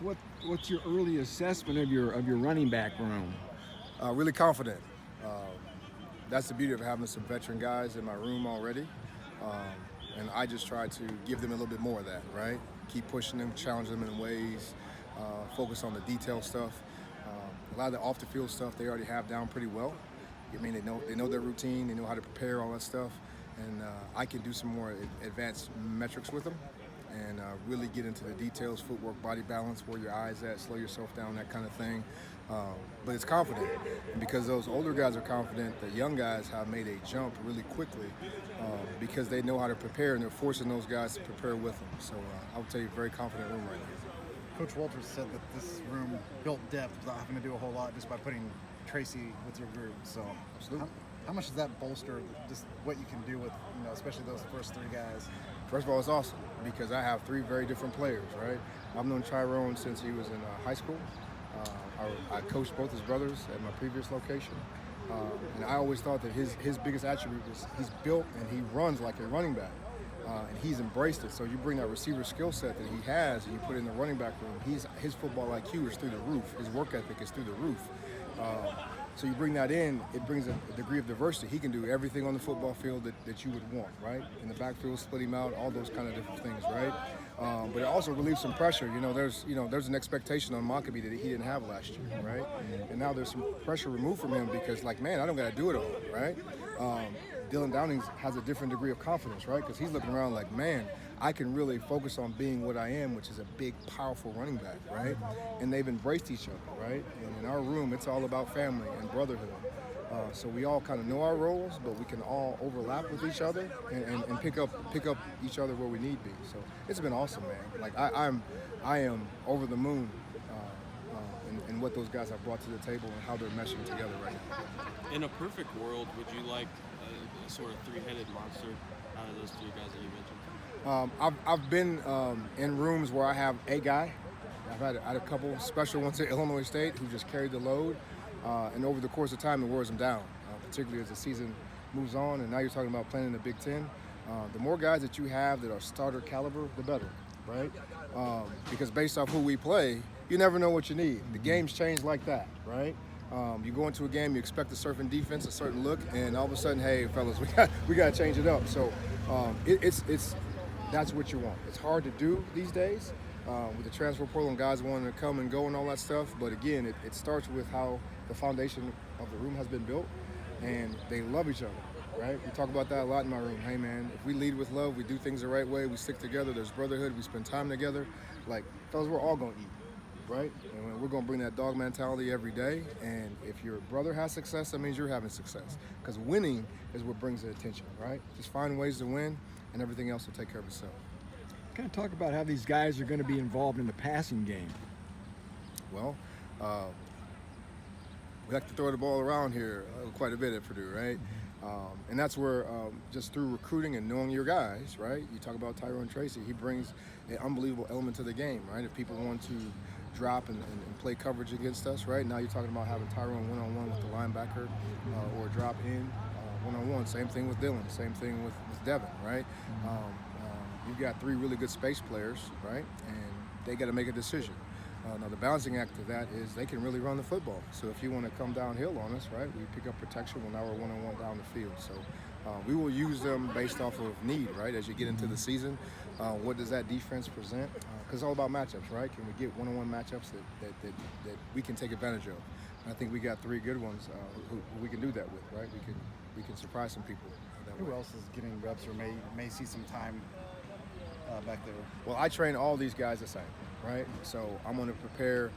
So what's your early assessment of your running back room? Really confident. Uh, that's the beauty of having some veteran guys in my room already. Um, and I just try to give them a little bit more of that, right? Keep pushing them, challenge them in ways, focus on the detail stuff. A lot of the off the field stuff they already have down pretty well. I mean, they know their routine, they know how to prepare all that stuff, and I can do some more advanced metrics with them, and really get into the details, footwork, body balance, where your eyes at, slow yourself down, that kind of thing. But it's confident, and because those older guys are confident, the young guys have made a jump really quickly because they know how to prepare, and they're forcing those guys to prepare with them. So I would tell you, very confident room right now. Coach Walters said that this room built depth without having to do a whole lot just by putting Tracy with your group. So Absolutely. How much does that bolster just what you can do with, especially those first three guys? First of all, it's awesome because I have three very different players, right? I've known Tyrone since he was in high school. I coached both his brothers at my previous location. And I always thought that his biggest attribute was he's built and he runs like a running back. And he's embraced it. So you bring that receiver skill set that he has and you put it in the running back room. His football IQ is through the roof. His work ethic is through the roof. So you bring that in, it brings a degree of diversity. He can do everything on the football field that you would want, right? In the backfield, split him out, all those kind of different things, right? But it also relieves some pressure. There's an expectation on Mockabee that he didn't have last year, right? And now there's some pressure removed from him because, like, man, I don't got to do it all, right? Dylan Downing has a different degree of confidence, right? Because he's looking around like, man, I can really focus on being what I am, which is a big, powerful running back, right? And they've embraced each other, right? And in our room, it's all about family and brotherhood. So we all kind of know our roles, but we can all overlap with each other and pick up each other where we need be. So it's been awesome, man. Like I am over the moon in what those guys have brought to the table and how they're meshing together right now. In a perfect world, would you like a sort of three-headed monster out of those three guys that you mentioned? I've been in rooms where I have a guy. I've had a couple special ones at Illinois State who just carried the load. And over the course of time, it wears them down, particularly as the season moves on. And now you're talking about playing in the Big Ten. The more guys that you have that are starter caliber, the better, right? Because based off who we play, you never know what you need. The game's change like that, right? You go into a game, you expect a certain defense, a certain look, and all of a sudden, hey, fellas, we got to change it up. So that's what you want. It's hard to do these days with the transfer portal and guys wanting to come and go and all that stuff. But again, it starts with how the foundation of the room has been built, and they love each other, right? We talk about that a lot in my room. Hey, man, if we lead with love, we do things the right way, we stick together, there's brotherhood, we spend time together. Like, fellas, we're all going to eat, right? And we're going to bring that dog mentality every day. And if your brother has success, that means you're having success. Because winning is what brings the attention, right? Just find ways to win, and everything else will take care of itself. Kind of talk about how these guys are going to be involved in the passing game. Well, we like to throw the ball around here quite a bit at Purdue, right? And that's where just through recruiting and knowing your guys, right? You talk about Tyrone Tracy, he brings an unbelievable element to the game, right? If people want to drop and play coverage against us, right? Now you're talking about having Tyrone one-on-one with the linebacker or drop in one-on-one. Same thing with Dylan, same thing with Devin, right? You've got three really good space players, right? And they got to make a decision. Now the balancing act of that is they can really run the football. So if you want to come downhill on us, right, we pick up protection. Well, now we're one-on-one down the field. So we will use them based off of need, right? As you get into the season, what does that defense present? Because it's all about matchups, right? Can we get one-on-one matchups that we can take advantage of? And I think we got three good ones who we can do that with, right? We can surprise some people. Who else is getting reps or may see some time back there? Well, I train all these guys the same, right? So I'm going to prepare.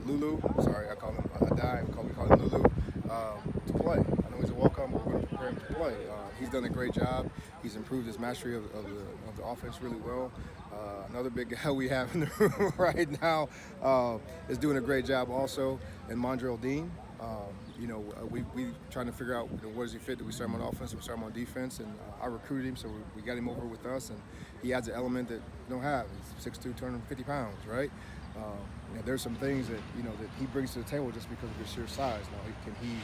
Lulu. Sorry, I call him Adai. We call him Lulu to play. I know he's a walk-on, but we're going to prepare him to play. He's done a great job. He's improved his mastery of the offense really well. Another big guy we have in the room right now is doing a great job also, and Mondrell Dean. We trying to figure out where does he fit. Do we start him on offense? Do we start him on defense? And I recruited him, so we got him over with us, and he adds an element that we don't have. He's 6'2", 250 pounds, right? There's some things that that he brings to the table just because of his sheer size. Now, can he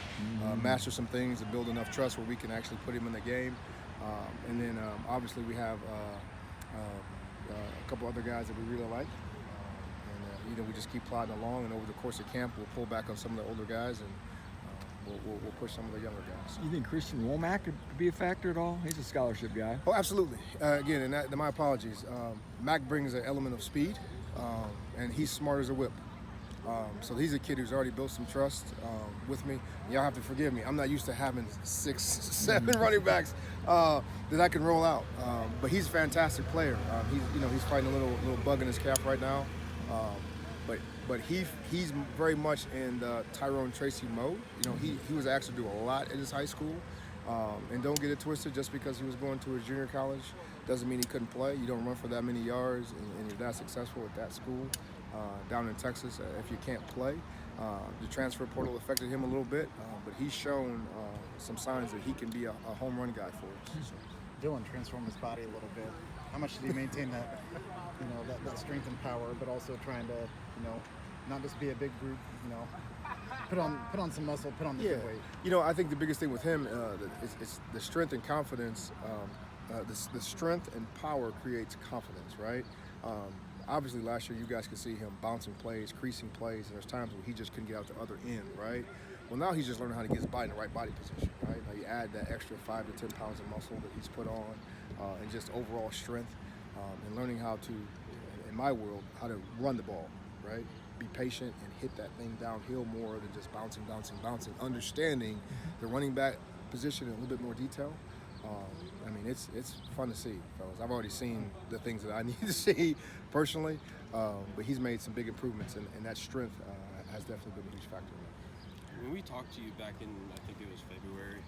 master some things and build enough trust where we can actually put him in the game? And then obviously we have a couple other guys that we really like. We just keep plodding along, and over the course of camp, we'll pull back on some of the older guys, and we'll push some of the younger guys. You think Christian Womack could be a factor at all? He's a scholarship guy. Oh, absolutely. Again, and my apologies. Mac brings an element of speed, and he's smart as a whip. So he's a kid who's already built some trust with me. Y'all have to forgive me. I'm not used to having 6, 7 running backs that I can roll out. But he's a fantastic player. He's fighting a little bug in his calf right now. But he's very much in the Tyrone Tracy mode. He was asked to do a lot in his high school. And don't get it twisted, just because he was going to a junior college doesn't mean he couldn't play. You don't run for that many yards and you're that successful at that school down in Texas if you can't play. The transfer portal affected him a little bit, but he's shown some signs that he can be a home run guy for us. So. Dylan transformed his body a little bit. How much did he maintain that, that strength and power, but also trying to, not just be a big brute, put on some muscle, put on the good weight. I think the biggest thing with him is the strength and confidence. The strength and power creates confidence, right? Obviously, last year you guys could see him bouncing plays, creasing plays, and there's times where he just couldn't get out the other end, right? Well, now he's just learning how to get his body in the right body position, right? Now you add that extra 5 to 10 pounds of muscle that he's put on, and just overall strength, and learning how to, in my world, how to run the ball, right? Be patient and hit that thing downhill more than just bouncing. Understanding the running back position in a little bit more detail. It's fun to see, fellas. I've already seen the things that I need to see personally, but he's made some big improvements, and that strength has definitely been a huge factor. When we talked to you back in, I think it was February,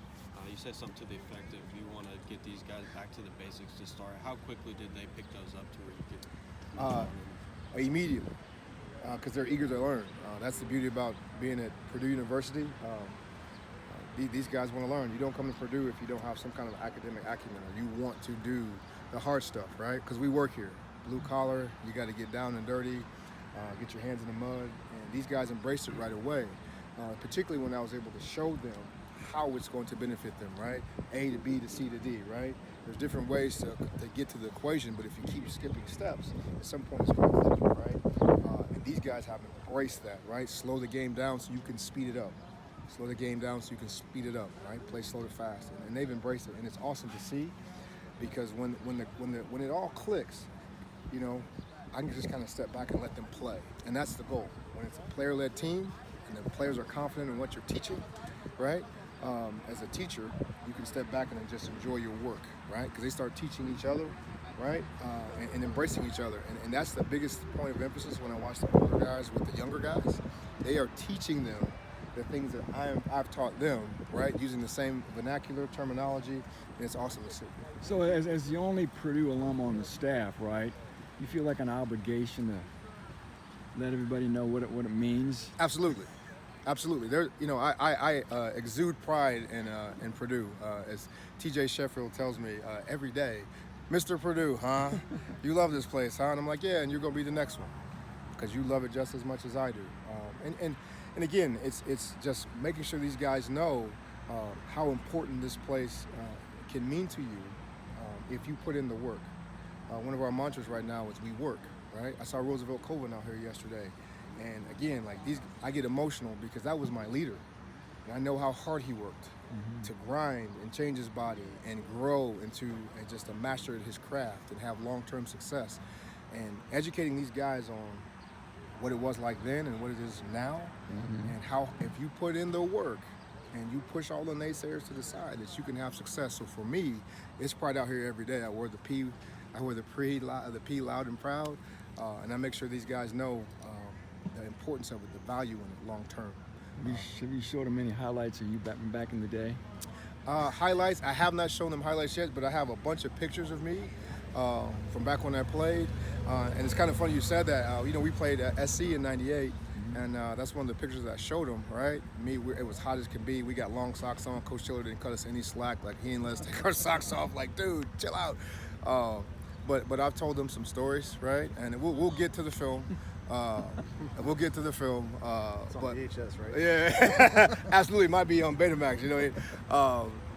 you said something to the effect of you want to get these guys back to the basics to start. How quickly did they pick those up to where you could? Immediately, because they're eager to learn. That's the beauty about being at Purdue University. These guys want to learn. You don't come to Purdue if you don't have some kind of academic acumen or you want to do the hard stuff, right? Because we work here. Blue collar, you got to get down and dirty, get your hands in the mud. And these guys embraced it right away, particularly when I was able to show them how it's going to benefit them, right? A to B to C to D, right? There's different ways to get to the equation, but if you keep skipping steps, at some point it's going to flip, right? And these guys have embraced that, right? Slow the game down so you can speed it up. Slow the game down so you can speed it up, right? Play slow to fast, and they've embraced it, and it's awesome to see, because when it all clicks, I can just kind of step back and let them play, and that's the goal. When it's a player-led team, and the players are confident in what you're teaching, right? As a teacher, you can step back and just enjoy your work, right? Because they start teaching each other, right? And embracing each other, and that's the biggest point of emphasis when I watch the older guys with the younger guys. They are teaching them the things that I've taught them, right? Using the same vernacular terminology, and it's awesome to see. So as the only Purdue alum on the staff, right, you feel like an obligation to let everybody know what it means? Absolutely. There, I exude pride in Purdue. As TJ Sheffield tells me every day, Mr. Purdue, huh? You love this place, huh? And I'm like, yeah, and you're gonna be the next one, because you love it just as much as I do. And again, it's just making sure these guys know how important this place can mean to you if you put in the work. One of our mantras right now is we work, right? I saw Roosevelt Colvin out here yesterday. And again, I get emotional because that was my leader. And I know how hard he worked to grind and change his body and grow into just a master at his craft and have long-term success. And educating these guys on what it was like then and what it is now, and how if you put in the work and you push all the naysayers to the side, that you can have success. So for me, it's pride out here every day. I wear the P loud and proud, and I make sure these guys know the importance of it, the value in it long term. Have you showed them any highlights of you back in the day? Highlights, I have not shown them highlights yet, but I have a bunch of pictures of me from back when I played. And it's kind of funny you said that. We played at SC in '98, and that's one of the pictures that I showed them, right? It was hot as can be. We got long socks on. Coach Chiller didn't cut us any slack. He didn't let us take our socks off. Dude, chill out. But I've told them some stories, right? And we'll get to the film. We'll get to the film. It's on VHS, right? Yeah, absolutely. It might be on Betamax,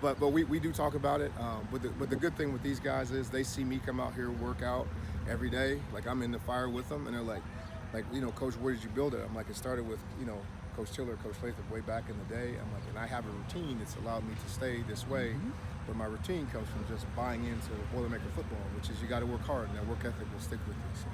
but we do talk about it. But the good thing with these guys is they see me come out here work out every day. Like I'm in the fire with them, and they're like, Coach, where did you build it? I'm like, it started with Coach Tiller, Coach Latham way back in the day. I'm like, and I have a routine that's allowed me to stay this way. But my routine comes from just buying into Boilermaker football, which is you got to work hard, and that work ethic will stick with you. So.